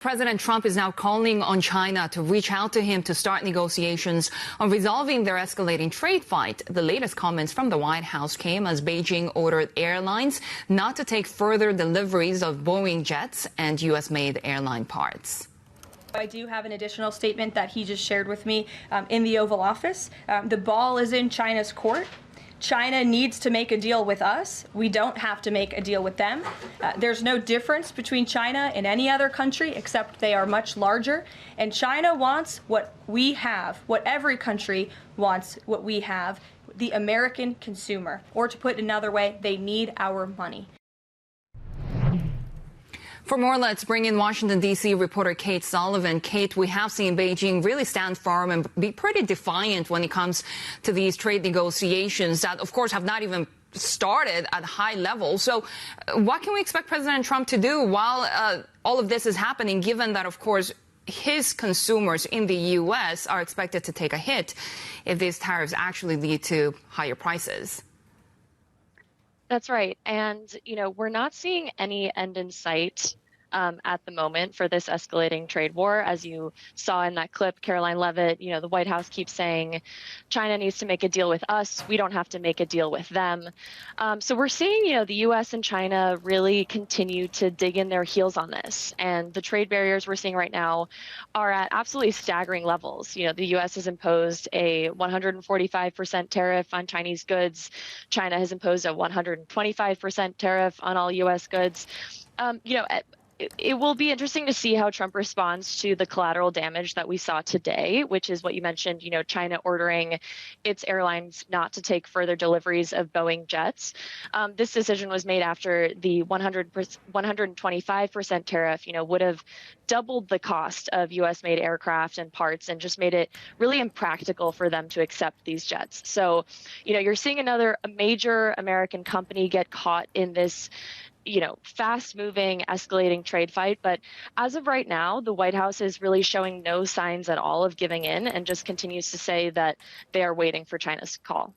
President Trump is now calling on China to reach out to him to start negotiations on resolving their escalating trade fight. The latest comments from the White House came as Beijing ordered airlines not to take further deliveries of Boeing jets and U.S.-made airline parts. I do have an additional statement that he just shared with me in the Oval Office. The ball is in China's court. China needs to make a deal with us. We don't have to make a deal with them. There's no difference between China and any other country except they are much larger. And China wants what we have, what every country wants, what we have, the American consumer. Or to put it another way, they need our money. For more, let's bring in Washington, D.C. reporter Kate Sullivan. Kate, we have seen Beijing really stand firm and be pretty defiant when it comes to these trade negotiations that, of course, have not even started at high levels. So what can we expect President Trump to do while all of this is happening, given that, of course, his consumers in the U.S. are expected to take a hit if these tariffs actually lead to higher prices? That's right. And, we're not seeing any end in sight at the moment for this escalating trade war. As you saw in that clip, Caroline Leavitt, the White House keeps saying China needs to make a deal with us. We don't have to make a deal with them. So we're seeing, the U.S. and China really continue to dig in their heels on this. And the trade barriers we're seeing right now are at absolutely staggering levels. The U.S. has imposed a 145% tariff on Chinese goods. China has imposed a 125% tariff on all U.S. goods. It will be interesting to see how Trump responds to the collateral damage that we saw today, which is what you mentioned, China ordering its airlines not to take further deliveries of Boeing jets. This decision was made after the 125% tariff, would have doubled the cost of U.S.-made aircraft and parts and just made it really impractical for them to accept these jets. So, you're seeing another major American company get caught in this fast-moving, escalating trade fight. But as of right now, the White House is really showing no signs at all of giving in and just continues to say that they are waiting for China's call.